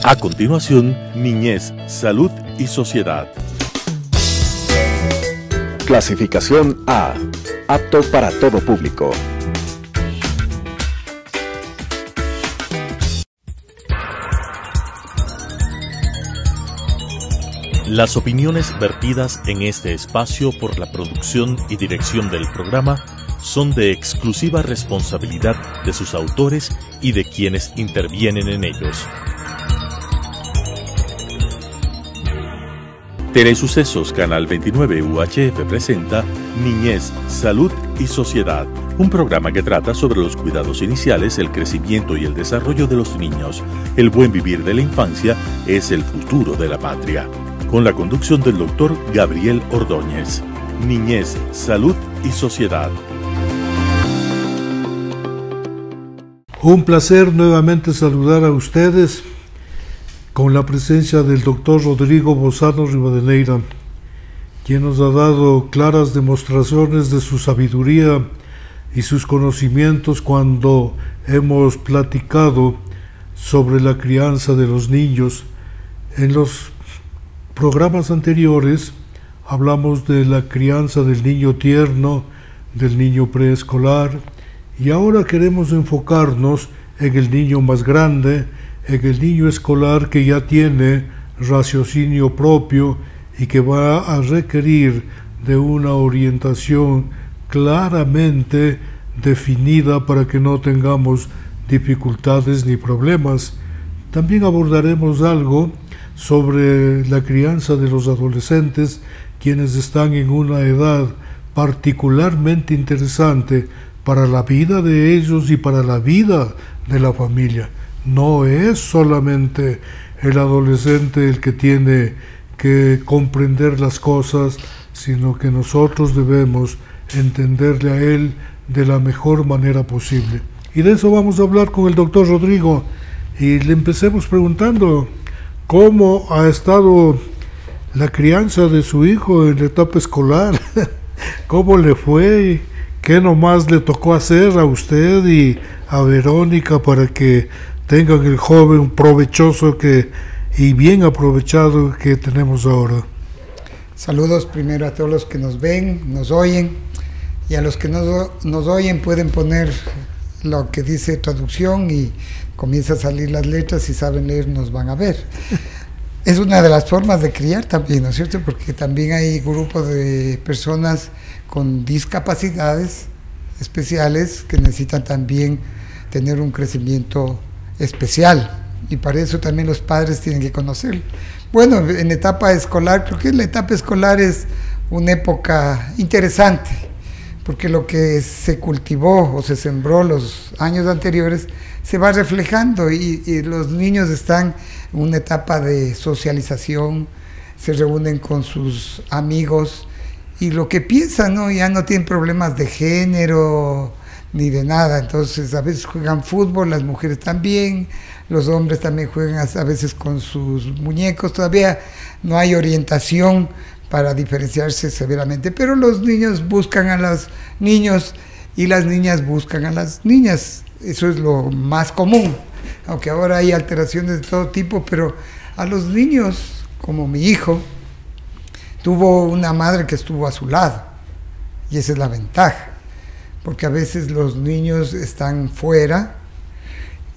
A continuación, Niñez, Salud y Sociedad. Clasificación A. Apto para todo público. Las opiniones vertidas en este espacio por la producción y dirección del programa son de exclusiva responsabilidad de sus autores y de quienes intervienen en ellos. Telesucesos Canal 29 UHF presenta Niñez, Salud y Sociedad, un programa que trata sobre los cuidados iniciales, el crecimiento y el desarrollo de los niños. El buen vivir de la infancia es el futuro de la patria. Con la conducción del doctor Gabriel Ordóñez. Niñez, Salud y Sociedad. Un placer nuevamente saludar a ustedes con la presencia del doctor Rodrigo Bozano Rivadeneira, quien nos ha dado claras demostraciones de su sabiduría y sus conocimientos cuando hemos platicado sobre la crianza de los niños. En los programas anteriores hablamos de la crianza del niño tierno, del niño preescolar, y ahora queremos enfocarnos en el niño más grande, en el niño escolar que ya tiene raciocinio propio y que va a requerir de una orientación claramente definida para que no tengamos dificultades ni problemas. También abordaremos algo sobre la crianza de los adolescentes, quienes están en una edad particularmente interesante para la vida de ellos y para la vida de la familia. No es solamente el adolescente el que tiene que comprender las cosas, sino que nosotros debemos entenderle a él de la mejor manera posible. Y de eso vamos a hablar con el doctor Rodrigo, y le empecemos preguntando cómo ha estado la crianza de su hijo en la etapa escolar. ¿Cómo le fue? ¿Qué nomás le tocó hacer a usted y a Verónica para que tengan el joven provechoso y bien aprovechado que tenemos ahora? Saludos primero a todos los que nos ven, nos oyen, y a los que nos oyen pueden poner lo que dice traducción y comienza a salir las letras. Si saben leer nos van a ver. Es una de las formas de criar también, ¿no es cierto? Porque también hay grupos de personas con discapacidades especiales que necesitan también tener un crecimiento especial, y para eso también los padres tienen que conocerlo. Bueno, en etapa escolar, creo que la etapa escolar es una época interesante, porque lo que se cultivó o se sembró los años anteriores se va reflejando, y los niños están en una etapa de socialización, se reúnen con sus amigos, y lo que piensan, ¿no? Ya no tienen problemas de género ni de nada. Entonces a veces juegan fútbol, las mujeres también, los hombres también juegan a veces con sus muñecos. Todavía no hay orientación para diferenciarse severamente, pero los niños buscan a los niños y las niñas buscan a las niñas. Eso es lo más común, aunque ahora hay alteraciones de todo tipo, pero a los niños, como mi hijo, tuvo una madre que estuvo a su lado, y esa es la ventaja, porque a veces los niños están fuera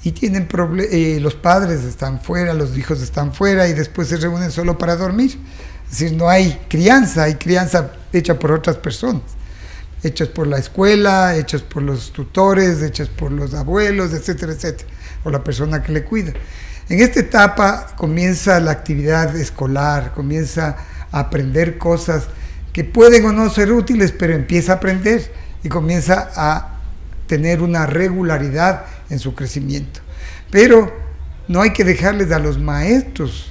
y tienen problemas, los padres están fuera, los hijos están fuera, y después se reúnen solo para dormir. Es decir, no hay crianza, hay crianza hecha por otras personas, hechas por la escuela, hechas por los tutores, hechas por los abuelos, etcétera, etcétera, o la persona que le cuida. En esta etapa comienza la actividad escolar, comienza a aprender cosas que pueden o no ser útiles, pero empieza a aprender y comienza a tener una regularidad en su crecimiento. Pero no hay que dejarles a los maestros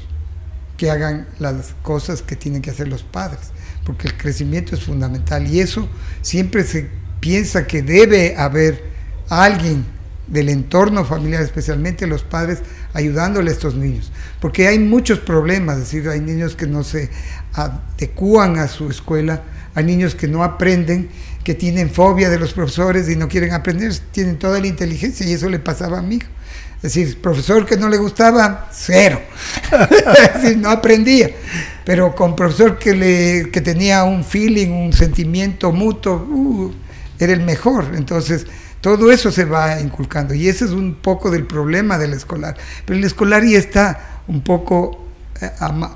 que hagan las cosas que tienen que hacer los padres, porque el crecimiento es fundamental, y eso siempre se piensa que debe haber alguien del entorno familiar, especialmente los padres, ayudándole a estos niños, porque hay muchos problemas. Es decir, hay niños que no se adecúan a su escuela, hay niños que no aprenden, que tienen fobia de los profesores y no quieren aprender, tienen toda la inteligencia, y eso le pasaba a mí. Es decir, profesor que no le gustaba, 0. Es decir, no aprendía. Pero con profesor que tenía un feeling, un sentimiento mutuo, era el mejor. Entonces, todo eso se va inculcando. Y ese es un poco del problema del escolar. Pero el escolar ya está un poco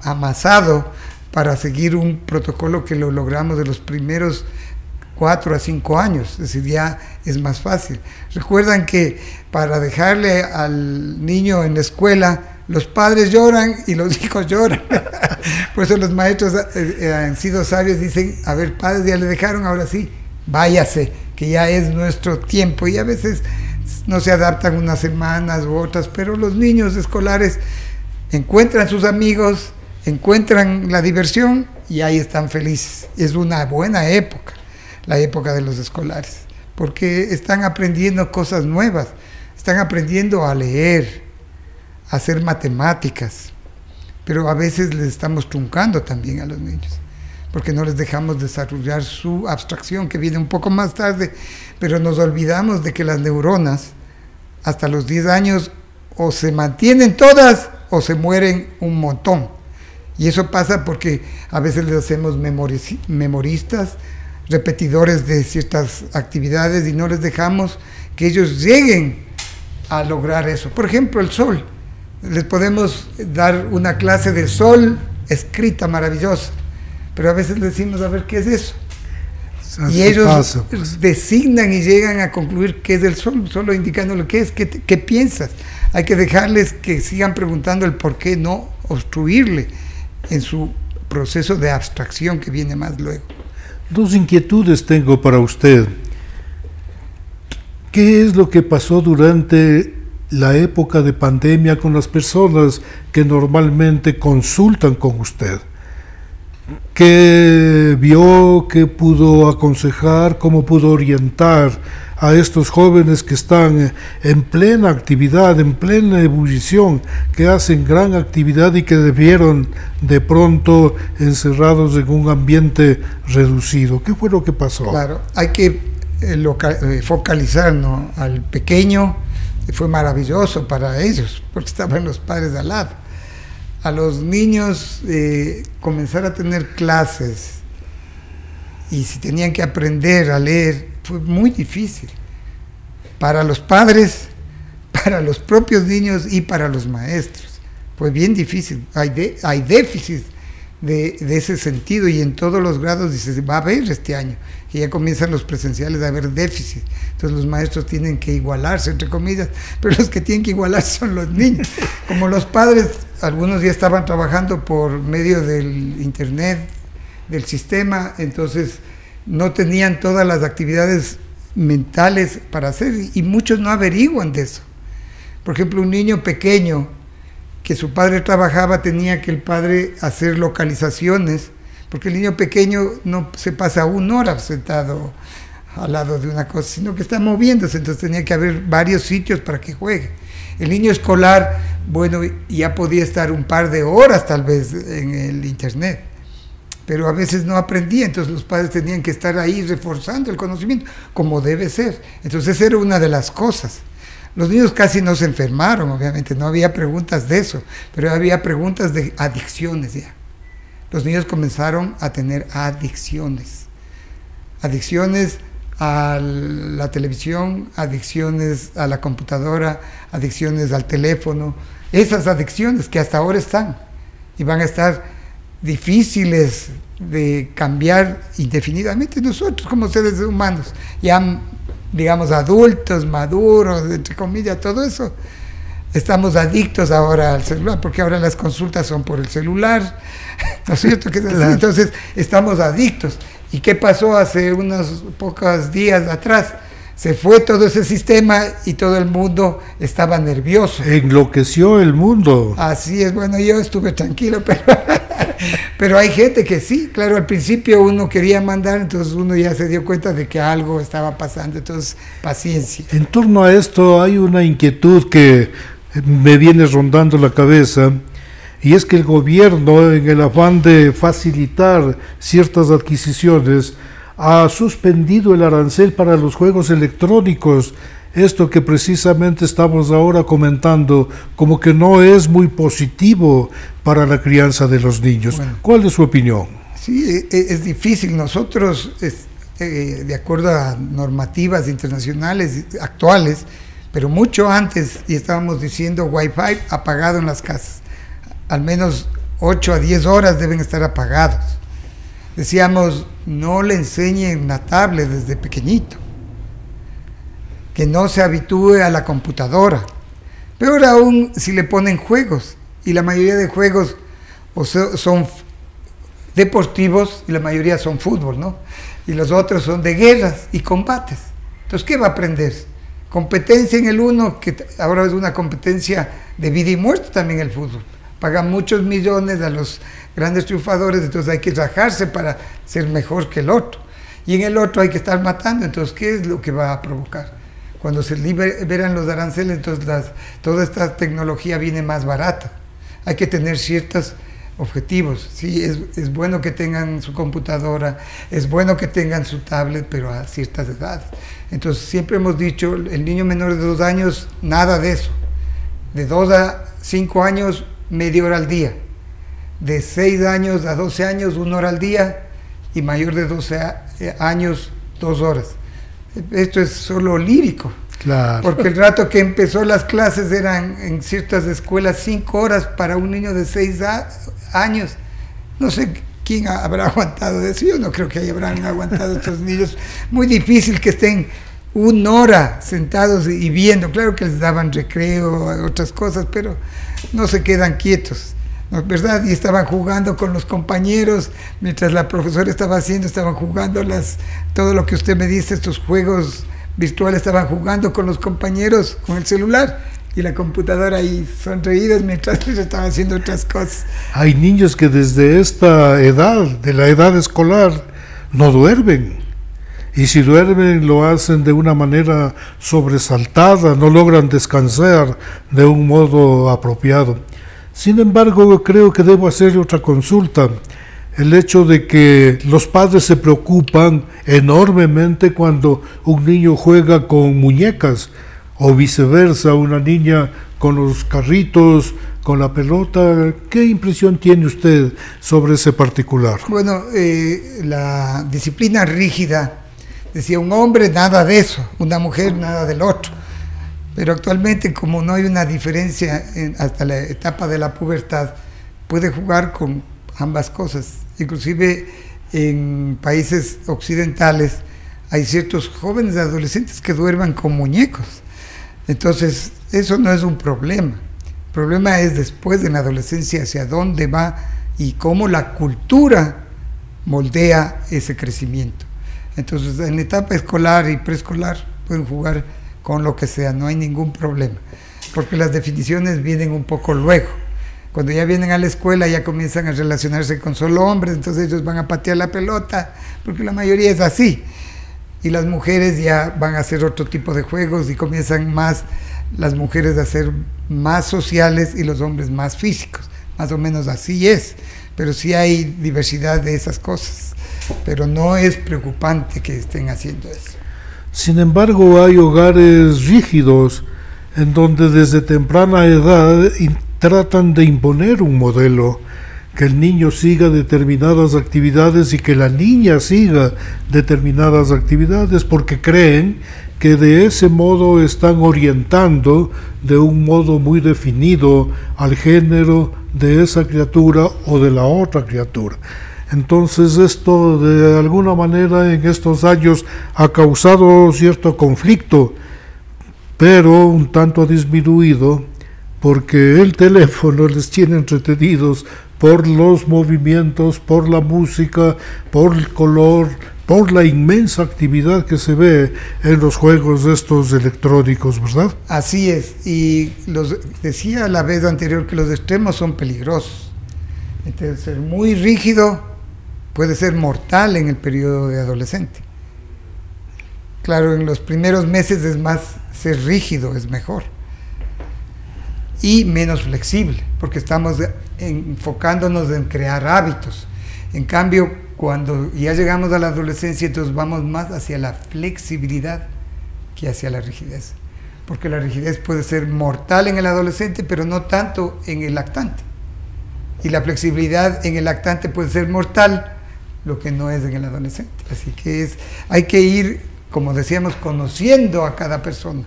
amasado para seguir un protocolo que lo logramos de los primeros 4 a 5 años, es decir, ya es más fácil. Recuerdan que para dejarle al niño en la escuela, los padres lloran y los hijos lloran. Por eso los maestros han sido sabios, dicen, a ver, padres, ya le dejaron, ahora sí, váyase, que ya es nuestro tiempo. Y a veces no se adaptan unas semanas u otras, pero los niños escolares encuentran sus amigos, encuentran la diversión y ahí están felices. Es una buena época, la época de los escolares, porque están aprendiendo cosas nuevas, están aprendiendo a leer, a hacer matemáticas, pero a veces les estamos truncando también a los niños, porque no les dejamos desarrollar su abstracción, que viene un poco más tarde, pero nos olvidamos de que las neuronas, hasta los 10 años, o se mantienen todas, o se mueren un montón. Y eso pasa porque a veces les hacemos memoristas, repetidores de ciertas actividades, y no les dejamos que ellos lleguen a lograr eso. Por ejemplo, el sol. Les podemos dar una clase de sol escrita maravillosa, pero a veces les decimos, a ver, ¿qué es eso? Y ellos designan y llegan a concluir qué es el sol, solo indicando lo que es, qué piensas. Hay que dejarles que sigan preguntando el por qué, no obstruirle en su proceso de abstracción que viene más luego. 2 inquietudes tengo para usted. ¿Qué es lo que pasó durante la época de pandemia con las personas que normalmente consultan con usted? ¿Qué vio, qué pudo aconsejar, cómo pudo orientar a estos jóvenes que están en plena actividad, en plena ebullición, que hacen gran actividad y que debieron de pronto encerrados en un ambiente reducido? ¿Qué fue lo que pasó? Claro, hay que focalizar, ¿no?, al pequeño. Fue maravilloso para ellos, porque estaban los padres de al lado. A los niños comenzar a tener clases, y si tenían que aprender a leer, fue muy difícil para los padres, para los propios niños y para los maestros. Fue bien difícil. Hay déficit de ese sentido, y en todos los grados se va a ver este año, que ya comienzan los presenciales a haber déficit. Entonces los maestros tienen que igualarse, entre comillas, pero los que tienen que igualarse son los niños. Como los padres, algunos ya estaban trabajando por medio del internet, del sistema, entonces no tenían todas las actividades mentales para hacer, y muchos no averiguan de eso. Por ejemplo, un niño pequeño que su padre trabajaba, tenía que el padre hacer localizaciones, porque el niño pequeño no se pasa 1 hora sentado al lado de una cosa, sino que está moviéndose, entonces tenía que haber varios sitios para que juegue. El niño escolar, bueno, ya podía estar un par de horas tal vez en el internet, pero a veces no aprendía, entonces los padres tenían que estar ahí reforzando el conocimiento, como debe ser. Entonces esa era una de las cosas. Los niños casi no se enfermaron, obviamente, no había preguntas de eso, pero había preguntas de adicciones ya. Los niños comenzaron a tener adicciones a la televisión, adicciones a la computadora, adicciones al teléfono, esas adicciones que hasta ahora están y van a estar difíciles de cambiar indefinidamente. Nosotros como seres humanos, ya digamos adultos, maduros, entre comillas, todo eso, estamos adictos ahora al celular, porque ahora las consultas son por el celular, ¿no es cierto? Que es así. Entonces estamos adictos. ¿Y qué pasó hace unos pocos días atrás? Se fue todo ese sistema y todo el mundo estaba nervioso. Enloqueció el mundo. Así es, bueno, yo estuve tranquilo, pero hay gente que sí, claro, al principio uno quería mandar, entonces uno ya se dio cuenta de que algo estaba pasando, entonces paciencia. En torno a esto hay una inquietud que me viene rondando la cabeza, y es que el gobierno, en el afán de facilitar ciertas adquisiciones, ha suspendido el arancel para los juegos electrónicos esto que precisamente estamos ahora comentando como que no es muy positivo para la crianza de los niños. Bueno, ¿cuál es su opinión? Sí, es difícil. Nosotros, de acuerdo a normativas internacionales actuales, pero mucho antes, y estábamos diciendo Wi-Fi apagado en las casas. Al menos 8 a 10 horas deben estar apagados. Decíamos, no le enseñen la tablet desde pequeñito, que no se habitúe a la computadora. Peor aún si le ponen juegos, y la mayoría de juegos son deportivos y la mayoría son fútbol, ¿no? Y los otros son de guerras y combates. Entonces, ¿qué va a aprender? Competencia en el uno, que ahora es una competencia de vida y muerte también el fútbol. Pagan muchos millones a los grandes triunfadores, entonces hay que rajarse para ser mejor que el otro. Y en el otro hay que estar matando, entonces, ¿qué es lo que va a provocar? Cuando se liberan los aranceles, entonces toda esta tecnología viene más barata. Hay que tener ciertos objetivos. Sí, es bueno que tengan su computadora, es bueno que tengan su tablet, pero a ciertas edades. Entonces, siempre hemos dicho, el niño menor de 2 años, nada de eso. De 2 a 5 años, media hora al día. De 6 años a 12 años, 1 hora al día. Y mayor de 12 años, 2 horas. Esto es solo lírico. Claro. Porque el rato que empezó las clases eran en ciertas escuelas 5 horas para un niño de 6 años. No sé quién habrá aguantado eso. Yo no creo que habrán aguantado estos niños. Muy difícil que estén 1 hora sentados y viendo. Claro que les daban recreo, otras cosas, pero no se quedan quietos, ¿no es verdad? Y estaban jugando con los compañeros, mientras la profesora estaba haciendo, estaban jugando todo lo que usted me dice, estos juegos virtuales, estaban jugando con los compañeros, con el celular y la computadora ahí sonreídos mientras ellos estaban haciendo otras cosas. Hay niños que desde esta edad, de la edad escolar, no duermen. Y si duermen lo hacen de una manera sobresaltada, no logran descansar de un modo apropiado. Sin embargo, creo que debo hacer otra consulta. El hecho de que los padres se preocupan enormemente cuando un niño juega con muñecas o viceversa, una niña con los carritos, con la pelota. ¿Qué impresión tiene usted sobre ese particular? Bueno, la disciplina rígida, decía un hombre nada de eso, una mujer nada del otro. Pero actualmente, como no hay una diferencia hasta la etapa de la pubertad, puede jugar con ambas cosas. Inclusive en países occidentales hay ciertos jóvenes adolescentes que duerman con muñecos. Entonces, eso no es un problema. El problema es después de la adolescencia hacia dónde va y cómo la cultura moldea ese crecimiento. Entonces, en la etapa escolar y preescolar pueden jugar con lo que sea, no hay ningún problema, porque las definiciones vienen un poco luego. Cuando ya vienen a la escuela ya comienzan a relacionarse con solo hombres, entonces ellos van a patear la pelota, porque la mayoría es así. Y las mujeres ya van a hacer otro tipo de juegos y comienzan más las mujeres a ser más sociales y los hombres más físicos. Más o menos así es, pero sí hay diversidad de esas cosas. Pero no es preocupante que estén haciendo eso. Sin embargo, hay hogares rígidos en donde desde temprana edad tratan de imponer un modelo, que el niño siga determinadas actividades y que la niña siga determinadas actividades, porque creen que de ese modo están orientando de un modo muy definido al género de esa criatura o de la otra criatura. Entonces esto de alguna manera en estos años ha causado cierto conflicto, pero un tanto ha disminuido porque el teléfono les tiene entretenidos por los movimientos, por la música, por el color, por la inmensa actividad que se ve en los juegos estos electrónicos, ¿verdad? Así es, y decía la vez anterior que los extremos son peligrosos. Entonces, ser muy rígido puede ser mortal en el periodo de adolescente. Claro, en los primeros meses es más, ser rígido es mejor. Y menos flexible, porque estamos enfocándonos en crear hábitos. En cambio, cuando ya llegamos a la adolescencia, entonces vamos más hacia la flexibilidad que hacia la rigidez. porque la rigidez puede ser mortal en el adolescente, pero no tanto en el lactante. Y la flexibilidad en el lactante puede ser mortal, lo que no es en el adolescente. Así que hay que ir, como decíamos, conociendo a cada persona,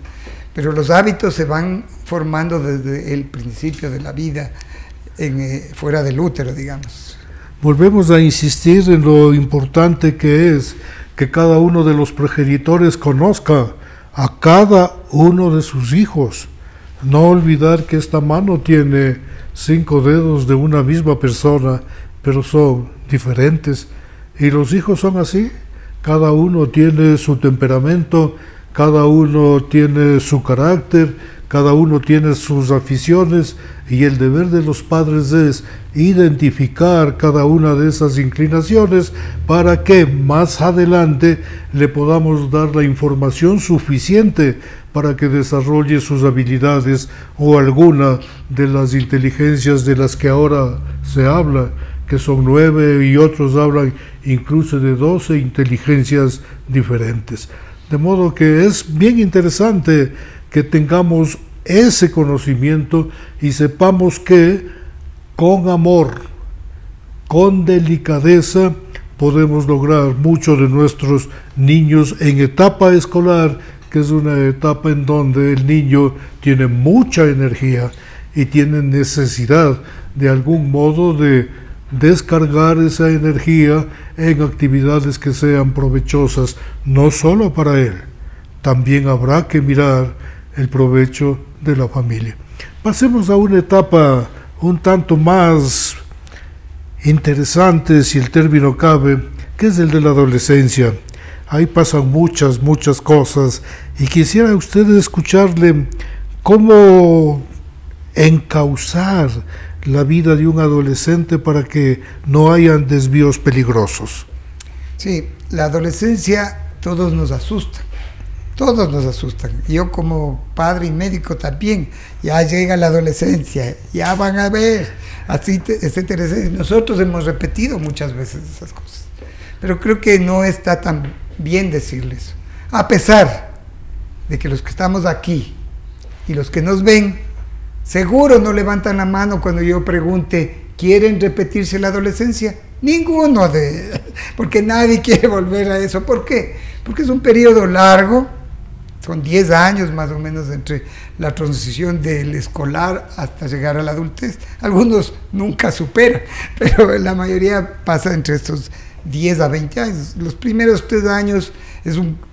pero los hábitos se van formando desde el principio de la vida, fuera del útero, digamos. Volvemos a insistir en lo importante que es que cada uno de los progenitores conozca a cada uno de sus hijos. No olvidar que esta mano tiene 5 dedos de una misma persona, pero son diferentes. Y los hijos son así. Cada uno tiene su temperamento, cada uno tiene su carácter, cada uno tiene sus aficiones, y el deber de los padres es identificar cada una de esas inclinaciones para que más adelante le podamos dar la información suficiente para que desarrolle sus habilidades o alguna de las inteligencias de las que ahora se habla, que son 9 y otros hablan incluso de 12 inteligencias diferentes. De modo que es bien interesante que tengamos ese conocimiento y sepamos que con amor, con delicadeza, podemos lograr mucho de nuestros niños en etapa escolar, que es una etapa en donde el niño tiene mucha energía y tiene necesidad de algún modo de descargar esa energía en actividades que sean provechosas, no solo para él, también habrá que mirar el provecho de la familia. Pasemos a una etapa un tanto más interesante, si el término cabe, que es el de la adolescencia. Ahí pasan muchas cosas y quisiera ustedes escucharle cómo encauzar la vida de un adolescente para que no hayan desvíos peligrosos. Sí, la adolescencia todos nos asustan. Todos nos asustan. Yo como padre y médico también, ya llega la adolescencia, ya van a ver, así, etcétera, etcétera. Nosotros hemos repetido muchas veces esas cosas, pero creo que no está tan bien decirles, a pesar de que los que estamos aquí y los que nos ven, seguro no levantan la mano cuando yo pregunte, ¿quieren repetirse la adolescencia? Ninguno, porque nadie quiere volver a eso. ¿Por qué? Porque es un periodo largo. Son 10 años más o menos entre la transición del escolar hasta llegar a la adultez. Algunos nunca superan, pero la mayoría pasa entre estos 10 a 20 años. Los primeros 3 años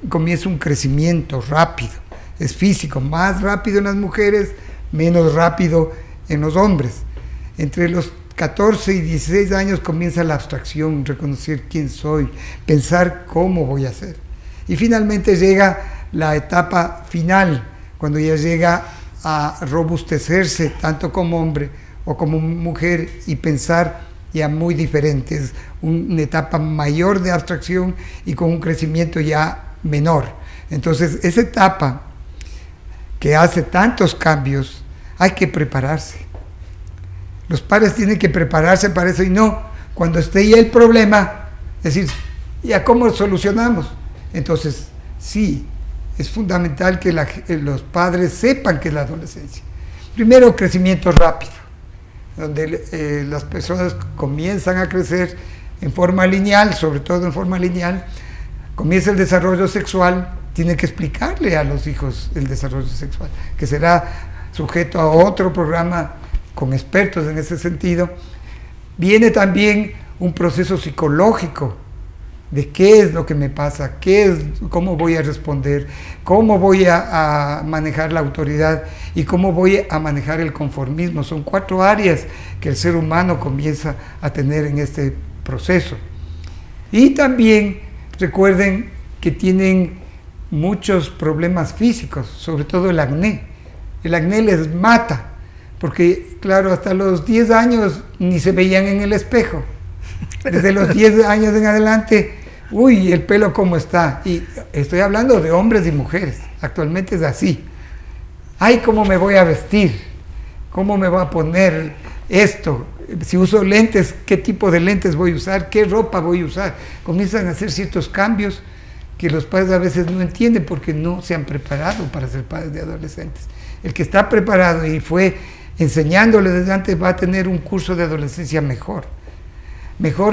comienza un crecimiento rápido, es físico, más rápido en las mujeres, menos rápido en los hombres. Entre los 14 y 16 años comienza la abstracción, reconocer quién soy, pensar cómo voy a ser. Y finalmente llega la etapa final, cuando ya llega a robustecerse tanto como hombre o como mujer y pensar ya muy diferente. Es una etapa mayor de abstracción y con un crecimiento ya menor. Entonces, esa etapa que hace tantos cambios, hay que prepararse. Los padres tienen que prepararse para eso y no cuando esté ya el problema, decir, ¿ya cómo solucionamos? Entonces, sí, es fundamental que los padres sepan qué es la adolescencia. Primero, crecimiento rápido, donde las personas comienzan a crecer en forma lineal, sobre todo en forma lineal, comienza el desarrollo sexual, tiene que explicarle a los hijos el desarrollo sexual, que será sujeto a otro programa con expertos en ese sentido. Viene también un proceso psicológico de qué es lo que me pasa, cómo voy a responder, cómo voy a manejar la autoridad y cómo voy a manejar el conformismo. Son 4 áreas que el ser humano comienza a tener en este proceso. Y también recuerden que tienen muchos problemas físicos, sobre todo el acné. El acné les mata, porque claro, hasta los 10 años ni se veían en el espejo. Desde los 10 años en adelante, uy, el pelo cómo está. Y estoy hablando de hombres y mujeres, actualmente es así. Ay, ¿cómo me voy a vestir? ¿Cómo me voy a poner esto? Si uso lentes, ¿qué tipo de lentes voy a usar? ¿Qué ropa voy a usar? Comienzan a hacer ciertos cambios que los padres a veces no entienden porque no se han preparado para ser padres de adolescentes. El que está preparado y fue enseñándole desde antes va a tener un curso de adolescencia mejor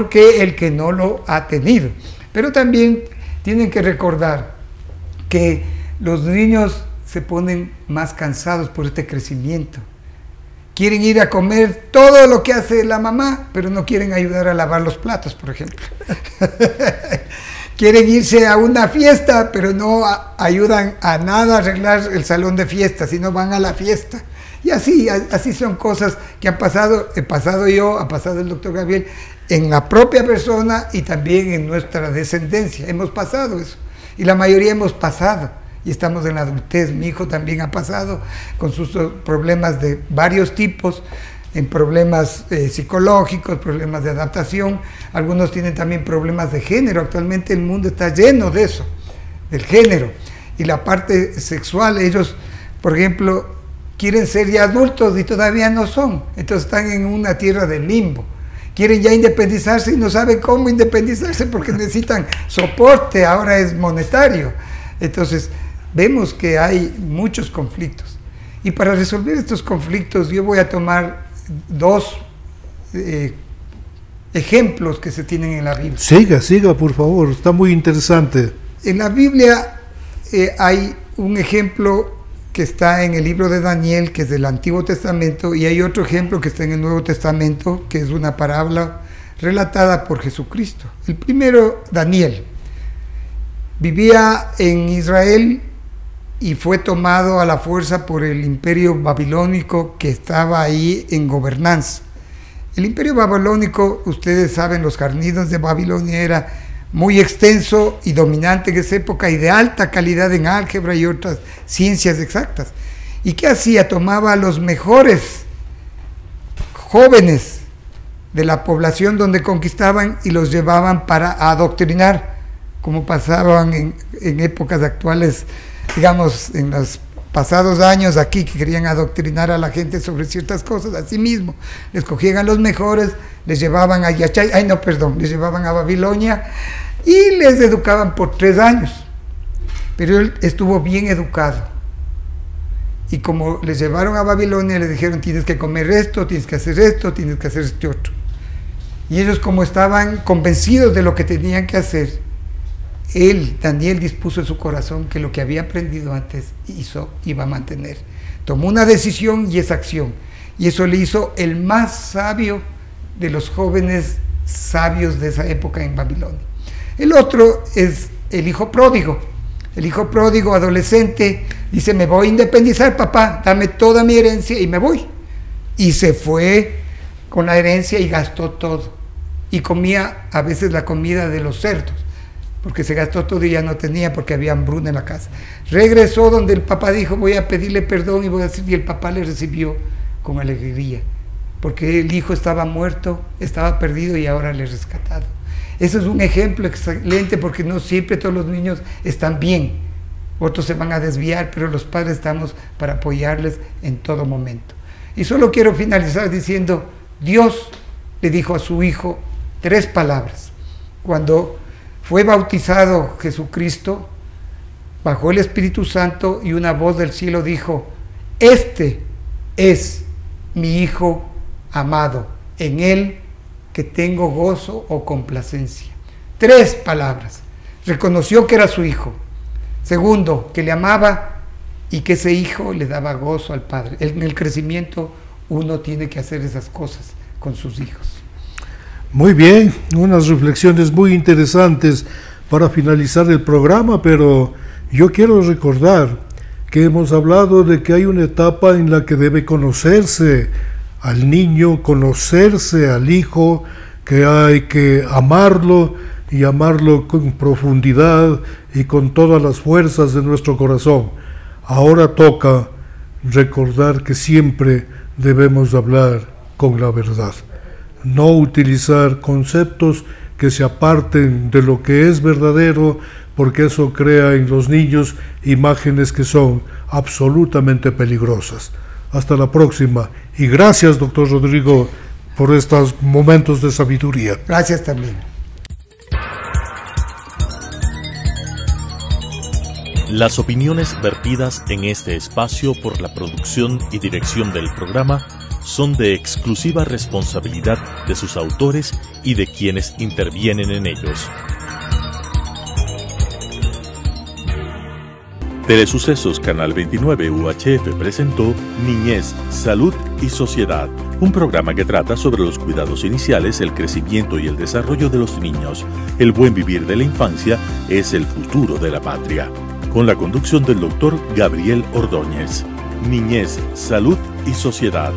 que el que no lo ha tenido. Pero también tienen que recordar que los niños se ponen más cansados por este crecimiento. Quieren ir a comer todo lo que hace la mamá, pero no quieren ayudar a lavar los platos, por ejemplo. Quieren irse a una fiesta, pero no ayudan a nada a arreglar el salón de fiesta, sino van a la fiesta. Y así son cosas que han pasado, he pasado yo, ha pasado el doctor Gabriel, en la propia persona y también en nuestra descendencia. Hemos pasado eso, y la mayoría hemos pasado, y estamos en la adultez. Mi hijo también ha pasado con sus problemas de varios tipos, en problemas psicológicos, problemas de adaptación. Algunos tienen también problemas de género. Actualmente el mundo está lleno de eso, del género. Y la parte sexual, ellos, por ejemplo, quieren ser ya adultos y todavía no son. Entonces están en una tierra de limbo. Quieren ya independizarse y no saben cómo independizarse porque necesitan soporte, ahora es monetario. Entonces vemos que hay muchos conflictos. Y para resolver estos conflictos yo voy a tomar dos ejemplos que se tienen en la Biblia. Siga, por favor, está muy interesante. En la Biblia hay un ejemplo que está en el libro de Daniel, que es del Antiguo Testamento, y hay otro ejemplo que está en el Nuevo Testamento, que es una parábola relatada por Jesucristo. El primero, Daniel, vivía en Israel y fue tomado a la fuerza por el imperio babilónico que estaba ahí en gobernanza. El imperio babilónico, ustedes saben, los jarninos de Babilonia era muy extenso y dominante en esa época y de alta calidad en álgebra y otras ciencias exactas. ¿Y qué hacía? Tomaba a los mejores jóvenes de la población donde conquistaban y los llevaban para adoctrinar, como pasaban en épocas actuales, digamos, en los pasados años aquí, que querían adoctrinar a la gente sobre ciertas cosas. Así mismo, les cogían a los mejores, les llevaban a les llevaban a Babilonia y les educaban por 3 años. Pero él estuvo bien educado. Y como les llevaron a Babilonia, les dijeron, tienes que comer esto, tienes que hacer esto, tienes que hacer este otro. Y ellos, como estaban convencidos de lo que tenían que hacer, Daniel dispuso en su corazón que lo que había aprendido antes iba a mantener. Tomó una decisión y esa acción. Y eso le hizo el más sabio de los jóvenes sabios de esa época en Babilonia. El otro es el hijo pródigo. El hijo pródigo, adolescente, dice, me voy a independizar, papá, dame toda mi herencia y me voy. Y se fue con la herencia y gastó todo. Y comía a veces la comida de los cerdos, porque se gastó todo y ya no tenía, porque había hambruna en la casa. Regresó donde el papá dijo, voy a pedirle perdón y voy a decir, y el papá le recibió con alegría, porque el hijo estaba muerto, estaba perdido y ahora le he rescatado. Eso es un ejemplo excelente, porque no siempre todos los niños están bien, otros se van a desviar, pero los padres estamos para apoyarles en todo momento. Y solo quiero finalizar diciendo, Dios le dijo a su hijo 3 palabras. Cuando fue bautizado Jesucristo, bajó el Espíritu Santo y una voz del cielo dijo, este es mi Hijo amado, en él que tengo gozo o complacencia. 3 palabras. Reconoció que era su hijo. Segundo, que le amaba y que ese hijo le daba gozo al Padre. En el crecimiento uno tiene que hacer esas cosas con sus hijos. Muy bien, unas reflexiones muy interesantes para finalizar el programa, pero yo quiero recordar que hemos hablado de que hay una etapa en la que debe conocerse al niño, conocerse al hijo, que hay que amarlo y amarlo con profundidad y con todas las fuerzas de nuestro corazón. Ahora toca recordar que siempre debemos hablar con la verdad, no utilizar conceptos que se aparten de lo que es verdadero, porque eso crea en los niños imágenes que son absolutamente peligrosas. Hasta la próxima, y gracias, doctor Rodrigo, por estos momentos de sabiduría. Gracias también. Las opiniones vertidas en este espacio por la producción y dirección del programa son de exclusiva responsabilidad de sus autores y de quienes intervienen en ellos. Telesucesos Canal 29 UHF presentó Niñez, Salud y Sociedad, un programa que trata sobre los cuidados iniciales, el crecimiento y el desarrollo de los niños. El buen vivir de la infancia es el futuro de la patria. Con la conducción del doctor Gabriel Ordóñez. Niñez, Salud y Sociedad.